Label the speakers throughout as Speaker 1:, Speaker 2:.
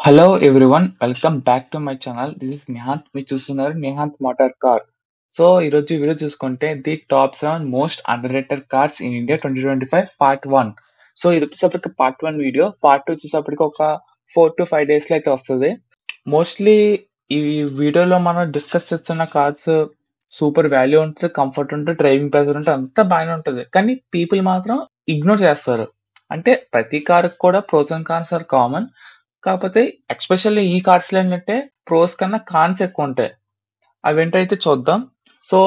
Speaker 1: Hello everyone, welcome back to my channel. This is Nihanth. మీరు చూస్తున్నారు Nihanth motor car. So ఈరోజు వీడియో చూసుకుంటే the top 7 most underrated cars in India 2025 part 1. So ఇది వచ్చేసప్పటికి part 1 వీడియో. పార్ట్ 2 వచ్చేసప్పటికి ఒక 4 to 5 days లో అయితే వస్తుంది. మోస్ట్లీ ఈ వీడియోలో మనం డిస్కస్ చేస్తున్న కార్స్ సూపర్ వాల్యూ ఉంటుంది, కంఫర్ట్ ఉంటుంది, డ్రైవింగ్ ప్రెజర్ ఉంటుంది, అంతా బాగానే ఉంటుంది. కానీ పీపుల్ మాత్రం ఇగ్నోర్ చేస్తారు. అంటే ప్రతి కార్ కూడా pros and cons are common. కాకపోతే ఎస్పెషల్లీ ఈ కార్స్ లో ఏంటంటే ప్రోస్ కన్నా కాన్స్ ఎక్కువ ఉంటాయి. అవేంటైతే చూద్దాం. సో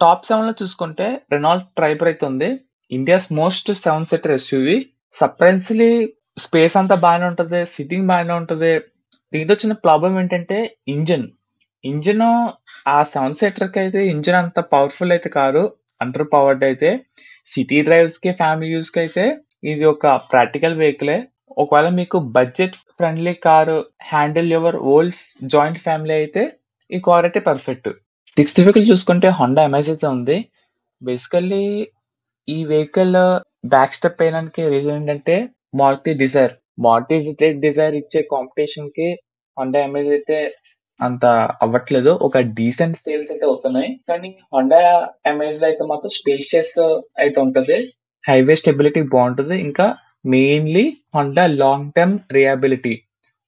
Speaker 1: టాప్ 7 లో చూసుకుంటే రెనాల్ట్ ట్రైబర్ అయితే ఉంది. India's most 7-seater SUV. Surprisingly space అంతా బాగానే ఉంటది, సిట్టింగ్ బాగానే ఉంటది. దీంతో చిన్న ప్రాబ్లం ఏంటంటే ఇంజిన్ ఆ 7-seater కి అయితే ఇంజిన్ అంత పవర్ఫుల్ అయితే కాదు, అండర్ పవర్డ్ అయితే. సిటీ డ్రైవ్స్ కి, ఫ్యామిలీ యూస్ కి అయితే ఇది ఒక ప్రాక్టికల్ వెహికలే. ఒకవేళ మీకు budget friendly car, handle your old joint family అయితే ఈ కార్ అయితే పర్ఫెక్ట్. సిక్స్త్ వెహికల్ చూసుకుంటే హోండా అమేజ్ అయితే ఉంది. బేసికల్లీ ఈ వెహికల్ బ్యాక్ స్టెప్ వేయడానికి రీజన్ ఏంటంటే మారుతి డిజైర్. మారుతి డిజైర్ ఇచ్చే కాంపిటీషన్ కి హోండా అమేజ్ అయితే అంత అవ్వట్లేదు. ఒక డీసెంట్ సేల్స్ అయితే అవుతున్నాయి, కానీ హోండా అమేజ్ లో అయితే మాత్రం స్పేషియస్ అయితే ఉంటది, హైవే స్టెబిలిటీ బాగుంటుంది, ఇంకా మెయిన్లీ హోండా లాంగ్ టర్మ్ రియాబిలిటీ.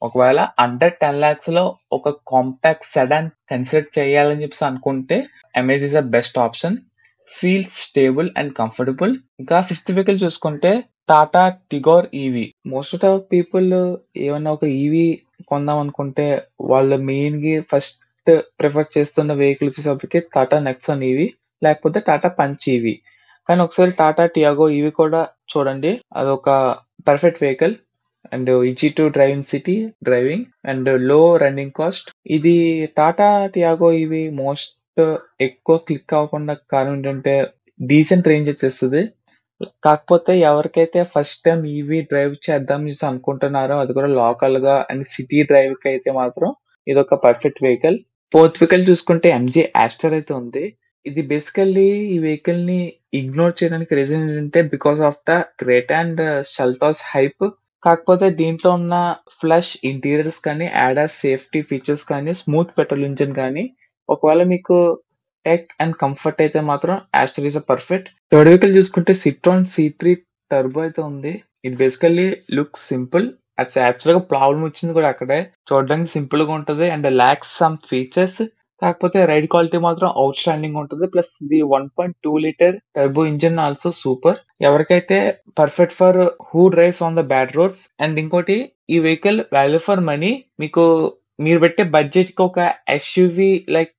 Speaker 1: ఒకవేళ అండర్ 10 lakhs లో ఒక కాంపాక్ట్ సెడాన్ కన్సిడర్ చేయాలని చెప్పేసి అనుకుంటే amaze is the best option. Feels stable and comfortable. ఇంకా ఫిఫ్త్ వెహికల్ చూసుకుంటే Tata Tigor EV. Most of people ఏమన్నా ఒక ఈవీ కొందాం అనుకుంటే వాళ్ళు మెయిన్ గా ఫస్ట్ ప్రిఫర్ చేస్తున్న వెహికల్ వచ్చేసరికి టాటా నెక్సాన్ ఈవీ, లేకపోతే టాటా పంచ్ ఈవీ. కానీ ఒకసారి టాటా టియాగో ఈవీ కూడా చూడండి, అదొక perfect vehicle and easy to drive in city driving and లో రన్నింగ్ కాస్ట్. ఇది టాటా టియాగో ఈవీ మోస్ట్ ఎక్కువ క్లిక్ అవ్వకుండా కారణం ఏంటంటే డీసెంట్ రేంజ్ అయితే ఇస్తుంది. కాకపోతే ఎవరికైతే ఫస్ట్ టైం ఈవీ డ్రైవ్ చేద్దాం అనేసి అనుకుంటున్నారో, అది కూడా లోకల్ గా అండ్ సిటీ డ్రైవ్ కి అయితే మాత్రం ఇది ఒక పర్ఫెక్ట్ వెహికల్. ఫోర్త్ వెహికల్ చూసుకుంటే ఎంజీ ఆస్టర్ అయితే ఉంది. ఇది బేసికల్లీ ఈ వెహికల్ ని ఇగ్నోర్ చేయడానికి రీజన్ ఏంటంటే because of the great and Seltos hype. కాకపోతే దీంట్లో ఉన్న ఫ్లష్ ఇంటీరియర్స్ కానీ, యాడాస్ సేఫ్టీ ఫీచర్స్ కానీ, స్మూత్ పెట్రోల్ ఇంజిన్ కానీ, ఒకవేళ మీకు టెక్ అండ్ కంఫర్ట్ అయితే మాత్రం Astor is perfect. Third vehicle చూసుకుంటే సిట్రాన్ C3 టర్బో అయితే ఉంది. ఇది బేసికల్లీ లుక్ సింపుల్. యాక్చువల్ గా ప్రాబ్లం వచ్చింది కూడా అక్కడే. చూడడానికి సింపుల్ గా ఉంటది అండ్ ల్యాక్స్ సమ్ ఫీచర్స్. కాకపోతే రైడ్ క్వాలిటీ మాత్రం అవుట్ స్టాండింగ్ ఉంటుంది. ప్లస్ ఇది 1.2 liter turbo engine also super. ఎవరికైతే perfect for who drives on the bad roads. And ఇంకోటి, ఈ వెహికల్ వాల్యూ ఫర్ మనీ. మీకు మీరు పెట్టే బడ్జెట్ కి ఒక ఎస్యూవి లైక్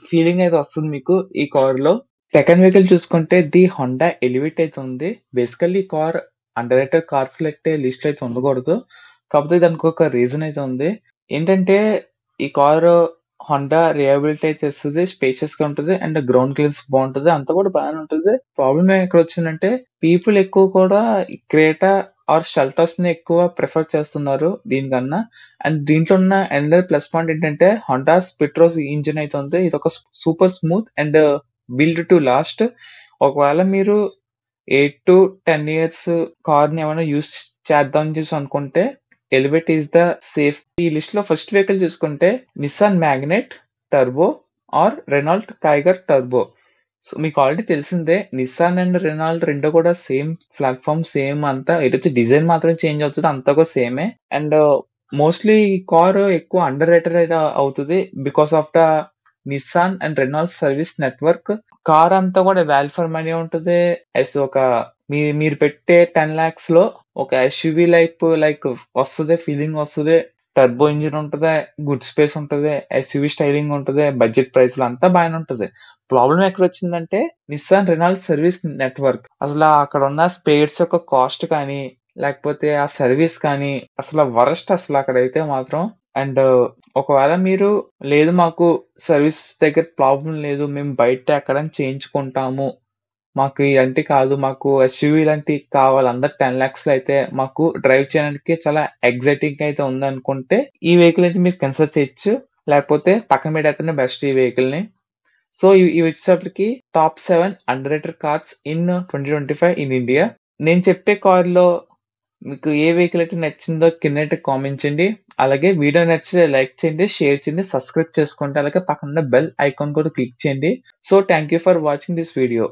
Speaker 1: ఫీలింగ్ అయితే వస్తుంది మీకు ఈ కార్ లో. సెకండ్ వెహికల్ చూసుకుంటే ది హోండా ఎలివేట్ అయితే ఉంది. Basically car under rated cars అయితే లిస్ట్ అయితే ఉండకూడదు. కాకపోతే దానికి ఒక రీజన్ అయితే ఉంది. ఏంటంటే ఈ కార్ హోండా రియాబిలిటీ అయితే ఇస్తుంది, స్పేషియస్ గా ఉంటుంది అండ్ గ్రౌండ్ క్లియరెన్స్ బాగుంటుంది, అంతా కూడా బాగానే ఉంటుంది. ప్రాబ్లమ్ ఎక్కడ వచ్చిందంటే పీపుల్ ఎక్కువ కూడా క్రేటా ఆర్ షెల్టాస్ ని ఎక్కువ ప్రిఫర్ చేస్తున్నారు దీనికన్నా. అండ్ దీంట్లో ఉన్న అండర్ ప్లస్ పాయింట్ ఏంటంటే హోండా స్పిట్రోస్ ఇంజిన్ అయితే ఉంది. ఇది ఒక super smooth and build to last. ఒకవేళ మీరు 8 to 10 years కార్ ని ఏమైనా యూస్ చేద్దాం చేసి అనుకుంటే ఎలివేట్ ఈస్ ద సేఫ్. ఈ లిస్ట్ లో ఫస్ట్ వెహికల్ చూసుకుంటే Nissan Magnite turbo or Renault Kiger turbo. So మీకు ఆల్రెడీ తెలిసిందే, నిస్సాన్ అండ్ రెనాల్ట్ రెండు కూడా సేమ్ ప్లాట్ఫామ్, సేమ్ అంతా. ఇటు వచ్చి డిజైన్ మాత్రం చేంజ్ అవుతుంది, అంతా కూడా సేమే. అండ్ మోస్ట్లీ ఈ కార్ ఎక్కువ అండర్ రేటెడ్ అయితే అవుతుంది because of the Nissan and Renault service network. Car అంతా కూడా వాల్యూ ఫర్ మనీ ఉంటుంది. ఒక మీరు పెట్టే 10 lakhs లో ఒక ఎస్యూవి లైక్ వస్తుంది, ఫీలింగ్ వస్తుంది. టర్బో ఇంజిన్ ఉంటది, గుడ్ స్పేస్ ఉంటది, ఎస్యూవి స్టైలింగ్ ఉంటది, బడ్జెట్ ప్రైస్ లో అంతా బాగానే ఉంటది. ప్రాబ్లం ఎక్కడ వచ్చిందంటే నిస్సాన్ రెనాల్ట్ సర్వీస్ నెట్వర్క్. అసలు అక్కడ ఉన్న స్పేర్స్ యొక్క కాస్ట్ కానీ, లేకపోతే ఆ సర్వీస్ కానీ అసలు వరస్ట్ అసలు అక్కడైతే మాత్రం. అండ్ ఒకవేళ మీరు లేదు మాకు సర్వీస్ దగ్గర ప్రాబ్లం లేదు, మేము బయట ఎక్కడ చేయించుకుంటాము, మాకు ఇలాంటి కాదు, మాకు ఎస్యూవీ లాంటి కావాలి, అందరు 10 lakhs లో అయితే మాకు డ్రైవ్ చేయడానికి చాలా ఎగ్జైటింగ్ అయితే ఉంది అనుకుంటే ఈ వెహికల్ అయితే మీరు కన్సిడర్ చేయొచ్చు. లేకపోతే పక్కన పెట్టేస్తేనే బెస్ట్ ఈ వెహికల్ ని. సో ఇవి వచ్చేసరికి top 7 under rated cars in 2025 in India. నేను చెప్పే కార్ లో మీకు ఏ వెహికల్ అయితే నచ్చిందో కిందైతే కామెంట్ చేయండి. అలాగే వీడియో నచ్చితే లైక్ చేయండి, షేర్ చేయండి, సబ్స్క్రైబ్ చేసుకోండి. అలాగే పక్కన ఉన్న బెల్ ఐకాన్ కూడా క్లిక్ చేయండి. So thank you for watching this video.